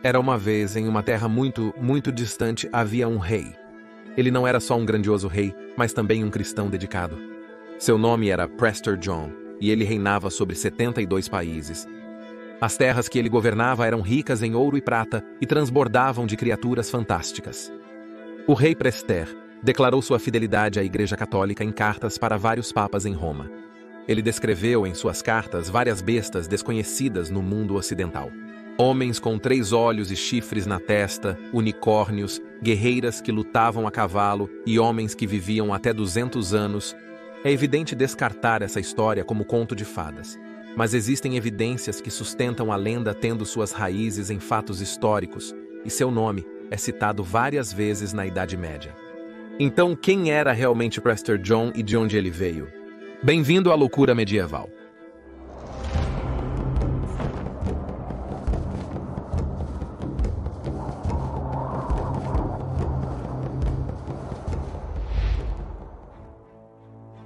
Era uma vez, em uma terra muito, muito distante, havia um rei. Ele não era só um grandioso rei, mas também um cristão dedicado. Seu nome era Prester John, e ele reinava sobre 72 países. As terras que ele governava eram ricas em ouro e prata e transbordavam de criaturas fantásticas. O rei Prester declarou sua fidelidade à Igreja Católica em cartas para vários papas em Roma. Ele descreveu em suas cartas várias bestas desconhecidas no mundo ocidental. Homens com 3 olhos e chifres na testa, unicórnios, guerreiras que lutavam a cavalo e homens que viviam até 200 anos. É evidente descartar essa história como conto de fadas. Mas existem evidências que sustentam a lenda tendo suas raízes em fatos históricos, e seu nome é citado várias vezes na Idade Média. Então, quem era realmente Prester John e de onde ele veio? Bem-vindo à loucura medieval.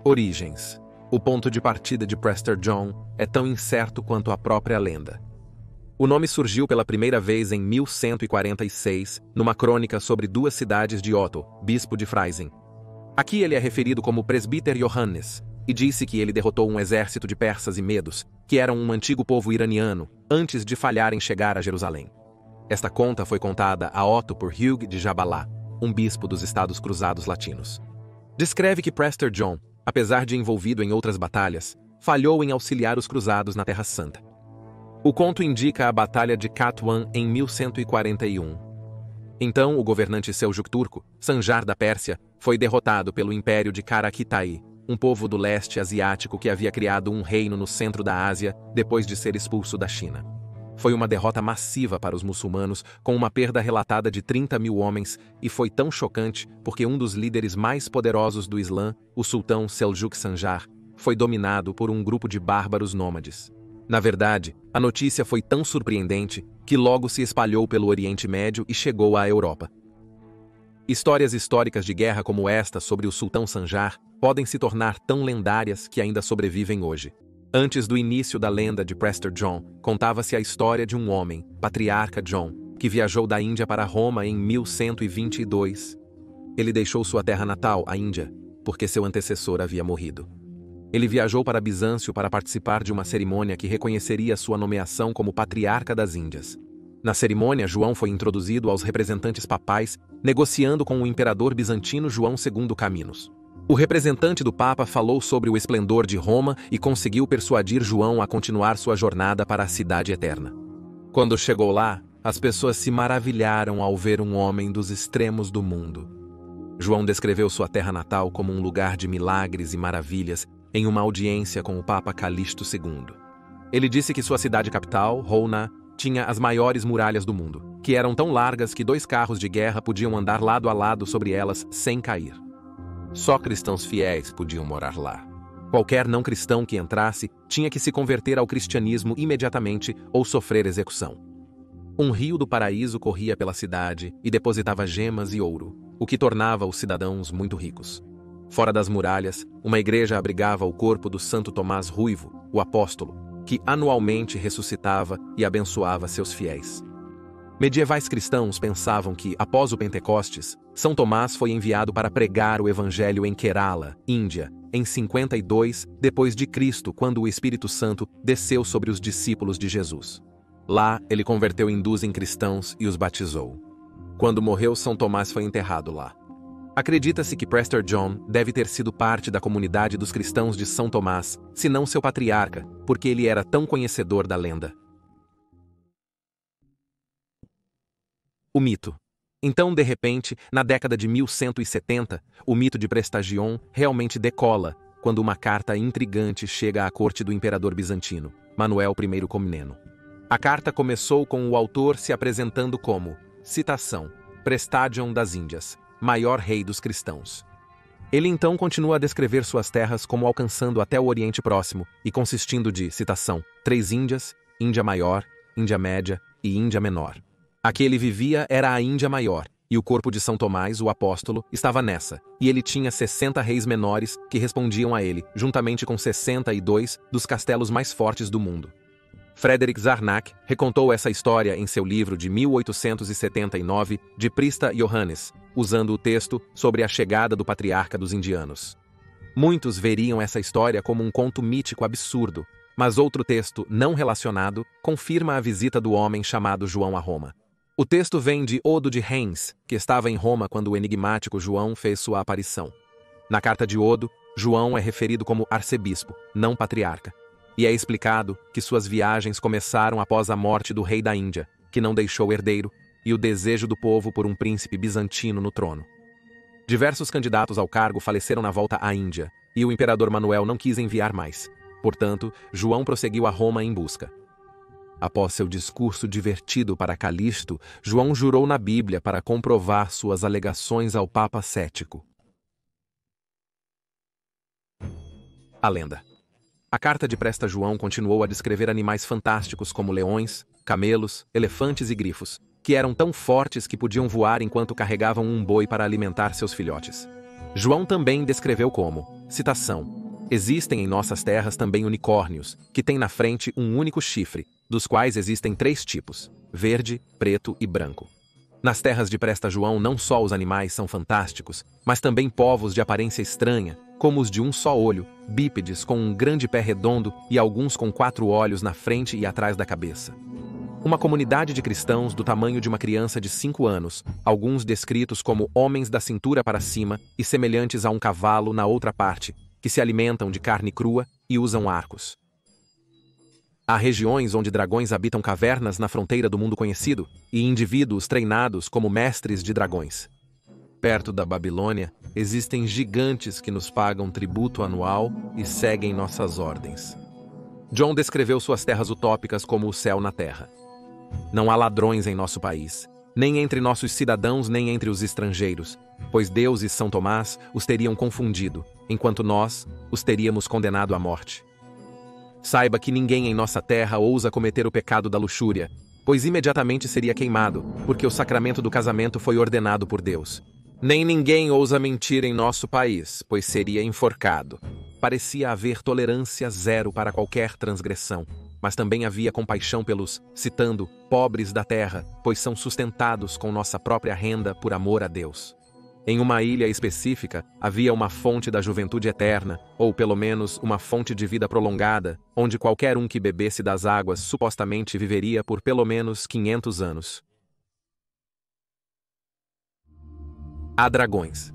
Origens. O ponto de partida de Prester John é tão incerto quanto a própria lenda. O nome surgiu pela primeira vez em 1146, numa crônica sobre 2 cidades de Otto, bispo de Freising. Aqui ele é referido como Presbítero Johannes, e disse que ele derrotou um exército de persas e medos, que eram um antigo povo iraniano, antes de falhar em chegar a Jerusalém. Esta conta foi contada a Otto por Hugh de Jabalá, um bispo dos Estados Cruzados Latinos. Descreve que Prester John, apesar de envolvido em outras batalhas, falhou em auxiliar os cruzados na Terra Santa. O conto indica a Batalha de Katwan em 1141. Então, o governante seljuque turco, Sanjar da Pérsia, foi derrotado pelo Império de Karakitai, um povo do leste asiático que havia criado um reino no centro da Ásia depois de ser expulso da China. Foi uma derrota massiva para os muçulmanos, com uma perda relatada de 30.000 homens, e foi tão chocante porque um dos líderes mais poderosos do Islã, o sultão Seljuk Sanjar, foi dominado por um grupo de bárbaros nômades. Na verdade, a notícia foi tão surpreendente que logo se espalhou pelo Oriente Médio e chegou à Europa. Histórias históricas de guerra como esta sobre o sultão Sanjar podem se tornar tão lendárias que ainda sobrevivem hoje. Antes do início da lenda de Prester John, contava-se a história de um homem, Patriarca John, que viajou da Índia para Roma em 1122. Ele deixou sua terra natal, a Índia, porque seu antecessor havia morrido. Ele viajou para Bizâncio para participar de uma cerimônia que reconheceria sua nomeação como Patriarca das Índias. Na cerimônia, João foi introduzido aos representantes papais, negociando com o imperador bizantino João II Caminos. O representante do Papa falou sobre o esplendor de Roma e conseguiu persuadir João a continuar sua jornada para a cidade eterna. Quando chegou lá, as pessoas se maravilharam ao ver um homem dos extremos do mundo. João descreveu sua terra natal como um lugar de milagres e maravilhas em uma audiência com o Papa Calixto II. Ele disse que sua cidade capital, Houna, tinha as maiores muralhas do mundo, que eram tão largas que 2 carros de guerra podiam andar lado a lado sobre elas sem cair. Só cristãos fiéis podiam morar lá. Qualquer não cristão que entrasse tinha que se converter ao cristianismo imediatamente ou sofrer execução. Um rio do paraíso corria pela cidade e depositava gemas e ouro, o que tornava os cidadãos muito ricos. Fora das muralhas, uma igreja abrigava o corpo do Santo Tomás Ruivo, o apóstolo, que anualmente ressuscitava e abençoava seus fiéis. Medievais cristãos pensavam que, após o Pentecostes, São Tomás foi enviado para pregar o Evangelho em Kerala, Índia, em 52 d.C., quando o Espírito Santo desceu sobre os discípulos de Jesus. Lá, ele converteu hindus em cristãos e os batizou. Quando morreu, São Tomás foi enterrado lá. Acredita-se que Prester John deve ter sido parte da comunidade dos cristãos de São Tomás, se não seu patriarca, porque ele era tão conhecedor da lenda. O mito. Então, de repente, na década de 1170, o mito de Prestagion realmente decola, quando uma carta intrigante chega à corte do imperador bizantino, Manuel I Comneno. A carta começou com o autor se apresentando como, citação, Prestagion das Índias, maior rei dos cristãos. Ele então continua a descrever suas terras como alcançando até o Oriente Próximo e consistindo de, citação, 3 Índias, Índia Maior, Índia Média e Índia Menor. A que ele vivia era a Índia Maior, e o corpo de São Tomás, o apóstolo, estava nessa, e ele tinha 60 reis menores que respondiam a ele, juntamente com 62 dos castelos mais fortes do mundo. Frederick Zarnack recontou essa história em seu livro de 1879, De Prista Johannes, usando o texto sobre a chegada do patriarca dos indianos. Muitos veriam essa história como um conto mítico absurdo, mas outro texto não relacionado confirma a visita do homem chamado João a Roma. O texto vem de Odo de Reims, que estava em Roma quando o enigmático João fez sua aparição. Na carta de Odo, João é referido como arcebispo, não patriarca, e é explicado que suas viagens começaram após a morte do rei da Índia, que não deixou herdeiro, e o desejo do povo por um príncipe bizantino no trono. Diversos candidatos ao cargo faleceram na volta à Índia, e o imperador Manuel não quis enviar mais. Portanto, João prosseguiu a Roma em busca. Após seu discurso divertido para Calixto, João jurou na Bíblia para comprovar suas alegações ao Papa Cético. A lenda. A carta de Presta João continuou a descrever animais fantásticos como leões, camelos, elefantes e grifos, que eram tão fortes que podiam voar enquanto carregavam um boi para alimentar seus filhotes. João também descreveu como, citação, existem em nossas terras também unicórnios, que têm na frente um único chifre, dos quais existem 3 tipos, verde, preto e branco. Nas terras de Presta João não só os animais são fantásticos, mas também povos de aparência estranha, como os de um só olho, bípedes com um grande pé redondo e alguns com 4 olhos na frente e atrás da cabeça. Uma comunidade de cristãos do tamanho de uma criança de 5 anos, alguns descritos como homens da cintura para cima e semelhantes a um cavalo na outra parte, que se alimentam de carne crua e usam arcos. Há regiões onde dragões habitam cavernas na fronteira do mundo conhecido e indivíduos treinados como mestres de dragões. Perto da Babilônia, existem gigantes que nos pagam tributo anual e seguem nossas ordens. John descreveu suas terras utópicas como o céu na terra. Não há ladrões em nosso país, nem entre nossos cidadãos nem entre os estrangeiros, pois Deus e São Tomás os teriam confundido, enquanto nós os teríamos condenado à morte. Saiba que ninguém em nossa terra ousa cometer o pecado da luxúria, pois imediatamente seria queimado, porque o sacramento do casamento foi ordenado por Deus. Nem ninguém ousa mentir em nosso país, pois seria enforcado. Parecia haver tolerância zero para qualquer transgressão, mas também havia compaixão pelos, citando, pobres da terra, pois são sustentados com nossa própria renda por amor a Deus. Em uma ilha específica, havia uma fonte da juventude eterna, ou pelo menos uma fonte de vida prolongada, onde qualquer um que bebesse das águas supostamente viveria por pelo menos 500 anos. Há dragões.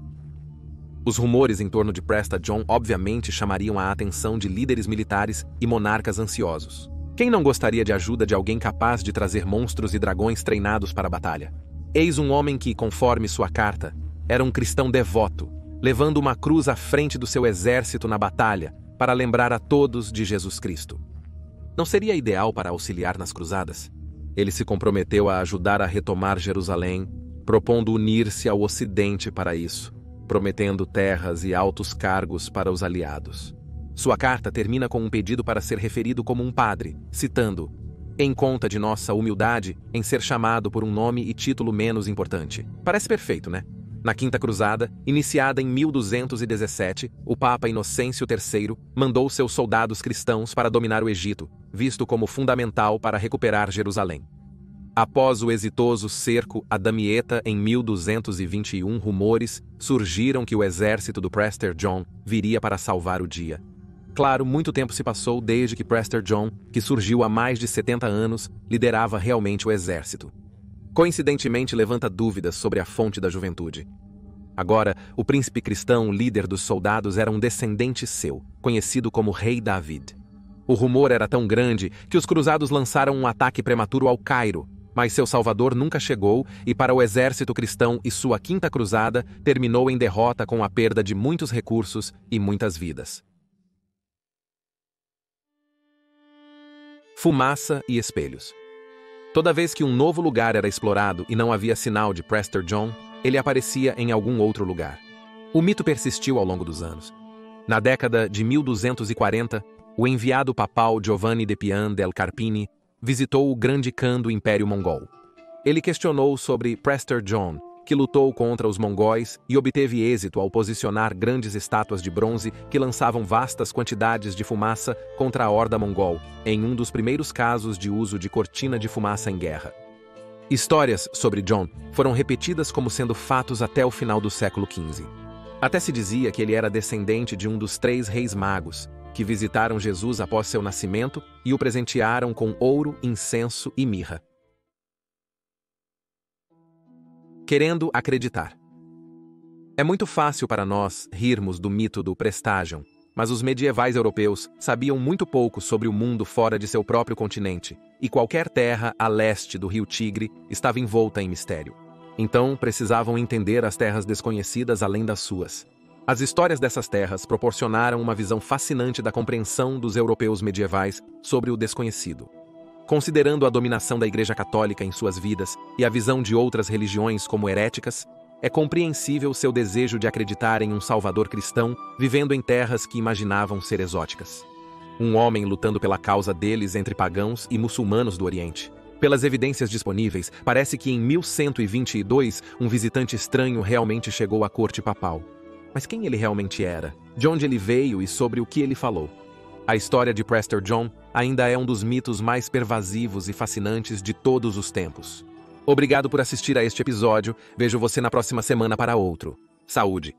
Os rumores em torno de Presta John obviamente chamariam a atenção de líderes militares e monarcas ansiosos. Quem não gostaria de ajuda de alguém capaz de trazer monstros e dragões treinados para a batalha? Eis um homem que, conforme sua carta, era um cristão devoto, levando uma cruz à frente do seu exército na batalha, para lembrar a todos de Jesus Cristo. Não seria ideal para auxiliar nas cruzadas? Ele se comprometeu a ajudar a retomar Jerusalém, propondo unir-se ao Ocidente para isso, prometendo terras e altos cargos para os aliados. Sua carta termina com um pedido para ser referido como um padre, citando, em conta de nossa humildade em ser chamado por um nome e título menos importante. Parece perfeito, né? Na Quinta Cruzada, iniciada em 1217, o Papa Inocêncio III mandou seus soldados cristãos para dominar o Egito, visto como fundamental para recuperar Jerusalém. Após o exitoso cerco a Damieta em 1221, rumores surgiram que o exército do Prester John viria para salvar o dia. Claro, muito tempo se passou desde que Prester John, que surgiu há mais de 70 anos, liderava realmente o exército. Coincidentemente, levanta dúvidas sobre a fonte da juventude. Agora, o príncipe cristão, líder dos soldados, era um descendente seu, conhecido como Rei David. O rumor era tão grande que os cruzados lançaram um ataque prematuro ao Cairo, mas seu salvador nunca chegou e para o exército cristão e sua Quinta Cruzada terminou em derrota com a perda de muitos recursos e muitas vidas. Fumaça e espelhos. Toda vez que um novo lugar era explorado e não havia sinal de Prester John, ele aparecia em algum outro lugar. O mito persistiu ao longo dos anos. Na década de 1240, o enviado papal Giovanni de Pian del Carpini visitou o grande Khan do Império Mongol. Ele questionou sobre Prester John que lutou contra os mongóis e obteve êxito ao posicionar grandes estátuas de bronze que lançavam vastas quantidades de fumaça contra a horda mongol, em um dos primeiros casos de uso de cortina de fumaça em guerra. Histórias sobre John foram repetidas como sendo fatos até o final do século XV. Até se dizia que ele era descendente de um dos 3 reis magos, que visitaram Jesus após seu nascimento e o presentearam com ouro, incenso e mirra. Querendo acreditar. É muito fácil para nós rirmos do mito do Prestagion, mas os medievais europeus sabiam muito pouco sobre o mundo fora de seu próprio continente, e qualquer terra a leste do rio Tigre estava envolta em mistério. Então, precisavam entender as terras desconhecidas além das suas. As histórias dessas terras proporcionaram uma visão fascinante da compreensão dos europeus medievais sobre o desconhecido. Considerando a dominação da Igreja Católica em suas vidas e a visão de outras religiões como heréticas, é compreensível seu desejo de acreditar em um salvador cristão vivendo em terras que imaginavam ser exóticas. Um homem lutando pela causa deles entre pagãos e muçulmanos do Oriente. Pelas evidências disponíveis, parece que em 1122 um visitante estranho realmente chegou à corte papal. Mas quem ele realmente era? De onde ele veio e sobre o que ele falou? A história de Prester John ainda é um dos mitos mais pervasivos e fascinantes de todos os tempos. Obrigado por assistir a este episódio. Vejo você na próxima semana para outro. Saúde!